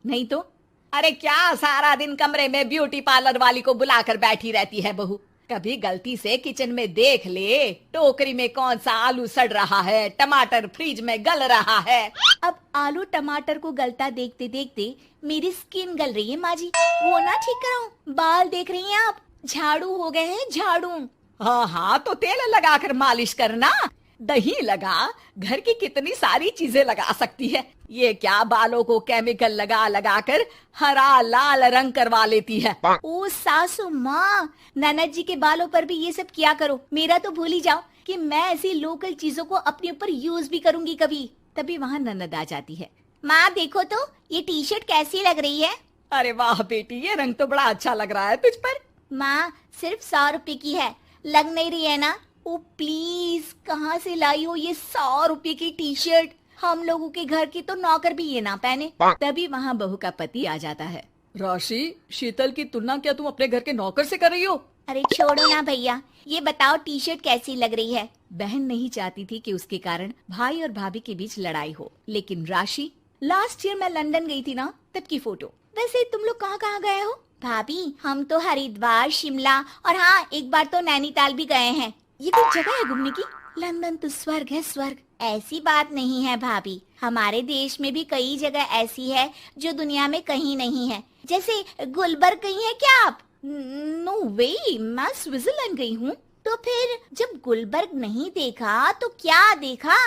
नहीं तो। अरे क्या सारा दिन कमरे में ब्यूटी पार्लर वाली को बुलाकर बैठी रहती है बहू। कभी गलती से किचन में देख ले टोकरी में कौन सा आलू सड़ रहा है, टमाटर फ्रिज में गल रहा है। अब आलू टमाटर को गलता देखते देखते मेरी स्किन गल रही है माँ जी। वो ना ठीक कराऊं। बाल देख रही हैं आप, झाड़ू हो गए हैं झाड़ू। हाँ हाँ, तो तेल लगाकर मालिश करना, दही लगा, घर की कितनी सारी चीजें लगा सकती है। ये क्या बालों को केमिकल लगा लगा कर हरा लाल रंग करवा लेती है। ओ सासू माँ, ननद जी के बालों पर भी ये सब किया करो। मेरा तो भूल ही जाओ कि मैं ऐसी लोकल चीजों को अपने ऊपर यूज भी करूंगी कभी। तभी वहाँ ननद आ जाती है। माँ देखो तो ये टी शर्ट कैसी लग रही है। अरे वाह बेटी, ये रंग तो बड़ा अच्छा लग रहा है तुझ पर। माँ सिर्फ 100 रुपए की है, लग नहीं रही है ना। ओ प्लीज, कहाँ से लाई हो ये 100 रुपए की टी शर्ट। हम लोगों के घर की तो नौकर भी ये ना पहने। तभी वहाँ बहू का पति आ जाता है। राशि, शीतल की तुलना क्या तुम अपने घर के नौकर से कर रही हो? अरे छोड़ो ना भैया, ये बताओ टी शर्ट कैसी लग रही है। बहन नहीं चाहती थी कि उसके कारण भाई और भाभी के बीच लड़ाई हो, लेकिन राशि, लास्ट ईयर मैं लंदन गई थी ना, तब की फोटो। वैसे तुम लोग कहाँ कहाँ गए हो? भाभी हम तो हरिद्वार, शिमला और हाँ एक बार तो नैनीताल भी गए हैं। ये कोई जगह है घूमने की? लंदन तो स्वर्ग है स्वर्ग। ऐसी बात नहीं है भाभी, हमारे देश में भी कई जगह ऐसी है जो दुनिया में कहीं नहीं है। जैसे गुलबर्ग गई है क्या आप? नो वे, मैं स्विट्जरलैंड गई हूँ। तो फिर जब गुलबर्ग नहीं देखा तो क्या देखा?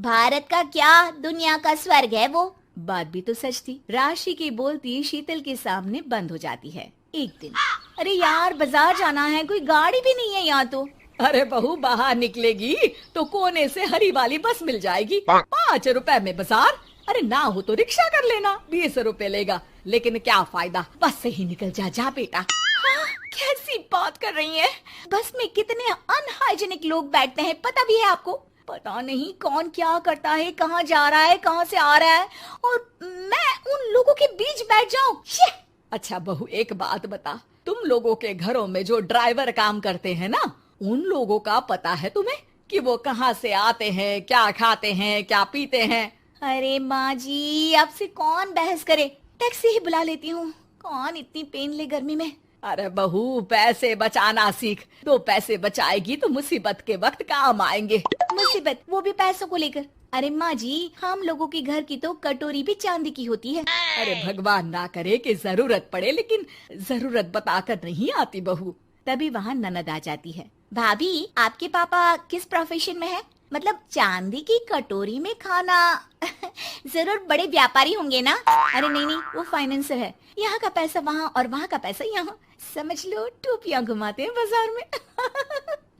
भारत का क्या, दुनिया का स्वर्ग है वो। बात भी तो सच थी। राशि की बोलती शीतल के सामने बंद हो जाती है। एक दिन, अरे यार बाजार जाना है, कोई गाड़ी भी नहीं है यहाँ तो। अरे बहू, बाहर निकलेगी तो कोने से हरी वाली बस मिल जाएगी। 5 रुपए में बाजार। अरे ना हो तो रिक्शा कर लेना, 20 रुपए लेगा। लेकिन क्या फायदा, बस से ही निकल जा जा बेटा। हाँ, कैसी बात कर रही है। बस में कितने अनहाइजीनिक लोग बैठते हैं, पता भी है आपको? पता नहीं कौन क्या करता है, कहाँ जा रहा है, कहाँ से आ रहा है, और मैं उन लोगों के बीच बैठ जाऊं। अच्छा बहू, एक बात बता, तुम लोगों के घरों में जो ड्राइवर काम करते हैं ना, उन लोगों का पता है तुम्हें कि वो कहाँ से आते हैं, क्या खाते हैं, क्या पीते हैं? अरे माँ जी, आपसे कौन बहस करे, टैक्सी ही बुला लेती हूँ। कौन इतनी पेन ले गर्मी में। अरे बहू, पैसे बचाना सीख। 2 पैसे बचाएगी तो मुसीबत के वक्त काम आएंगे। मुसीबत, वो भी पैसों को लेकर? अरे माँ जी, हम लोगों के घर की तो कटोरी भी चांदी की होती है। अरे भगवान ना करे कि जरूरत पड़े, लेकिन जरूरत बताकर नहीं आती बहू। तभी वहाँ ननद आ जाती है। भाभी, आपके पापा किस प्रोफेशन में है? मतलब चांदी की कटोरी में खाना। जरूर बड़े व्यापारी होंगे ना? अरे नहीं नहीं, वो फाइनेंसर है। यहाँ का पैसा वहाँ और वहाँ का पैसा यहाँ, समझ लो टोपियाँ घुमाते हैं बाजार में।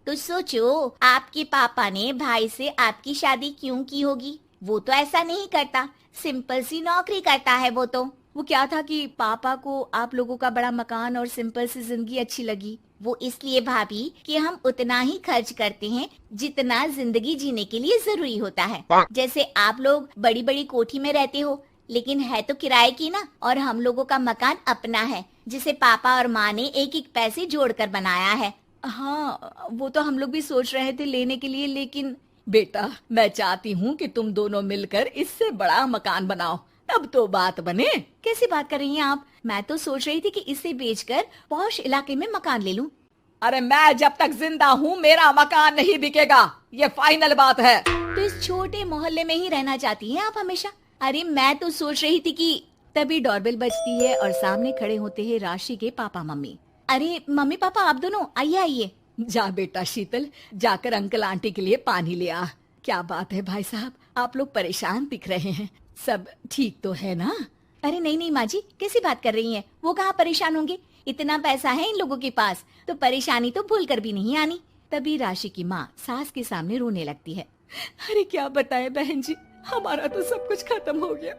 तो सोचो, आपके पापा ने भाई से आपकी शादी क्यों की होगी? वो तो ऐसा नहीं करता, सिंपल सी नौकरी करता है वो तो। वो क्या था कि पापा को आप लोगों का बड़ा मकान और सिंपल सी जिंदगी अच्छी लगी। वो इसलिए भाभी कि हम उतना ही खर्च करते हैं जितना जिंदगी जीने के लिए जरूरी होता है। जैसे आप लोग बड़ी बड़ी कोठी में रहते हो, लेकिन है तो किराए की ना, और हम लोगों का मकान अपना है जिसे पापा और माँ ने एक एक पैसे जोड़कर बनाया है। हाँ, वो तो हम लोग भी सोच रहे थे लेने के लिए, लेकिन बेटा मैं चाहती हूँ कि तुम दोनों मिलकर इससे बड़ा मकान बनाओ, तब तो बात बने। कैसी बात कर रही हैं आप? मैं तो सोच रही थी कि इसे बेचकर पॉश इलाके में मकान ले लूं। अरे मैं जब तक जिंदा हूँ मेरा मकान नहीं बिकेगा, ये फाइनल बात है। तो इस छोटे मोहल्ले में ही रहना चाहती हैं आप हमेशा? अरे मैं तो सोच रही थी कि। तभी डोरबेल बजती है और सामने खड़े होते हैं राशि के पापा मम्मी। अरे मम्मी पापा, आप दोनों आइए आइए। जा बेटा शीतल, जाकर अंकल आंटी के लिए पानी ले आ। क्या बात है भाई साहब, आप लोग परेशान दिख रहे हैं, सब ठीक तो है ना? अरे नहीं नहीं माँ जी, कैसी बात कर रही हैं? वो कहाँ परेशान होंगे, इतना पैसा है इन लोगों के पास, तो परेशानी तो भूल कर भी नहीं आनी। तभी राशि की माँ सास के सामने रोने लगती है। अरे क्या बताए बहन जी, हमारा तो सब कुछ खत्म हो गया।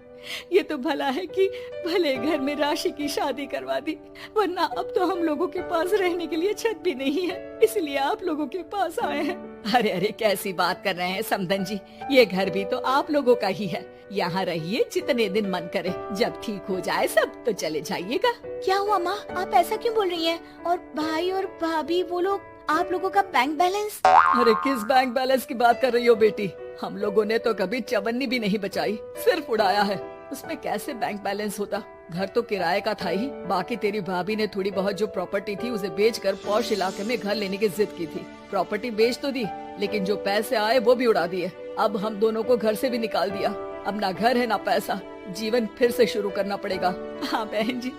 ये तो भला है कि भले घर में राशि की शादी करवा दी, वरना अब तो हम लोगों के पास रहने के लिए छत भी नहीं है, इसलिए आप लोगों के पास आए हैं। अरे अरे कैसी बात कर रहे हैं समधन जी, ये घर भी तो आप लोगों का ही है, यहाँ रहिए जितने दिन मन करे, जब ठीक हो जाए सब तो चले जाइएगा। क्या हुआ माँ, आप ऐसा क्यों बोल रही हैं? और भाई और भाभी वो लोग, आप लोगों का बैंक बैलेंस? अरे किस बैंक बैलेंस की बात कर रही हो बेटी, हम लोगों ने तो कभी चवन्नी भी नहीं बचाई, सिर्फ उड़ाया है। उसमें कैसे बैंक बैलेंस होता। घर तो किराए का था ही, बाकी तेरी भाभी ने थोड़ी बहुत जो प्रॉपर्टी थी उसे बेचकर पॉश इलाके में घर लेने की जिद की थी। प्रॉपर्टी बेच तो दी, लेकिन जो पैसे आए वो भी उड़ा दिए। अब हम दोनों को घर से भी निकाल दिया। अब ना घर है ना पैसा, जीवन फिर से शुरू करना पड़ेगा। हाँ बहन जी,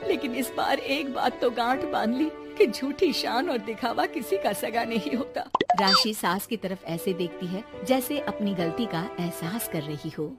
लेकिन इस बार एक बात तो गांठ बांध ली कि झूठी शान और दिखावा किसी का सगा नहीं होता। राशि सास की तरफ ऐसे देखती है जैसे अपनी गलती का एहसास कर रही हो।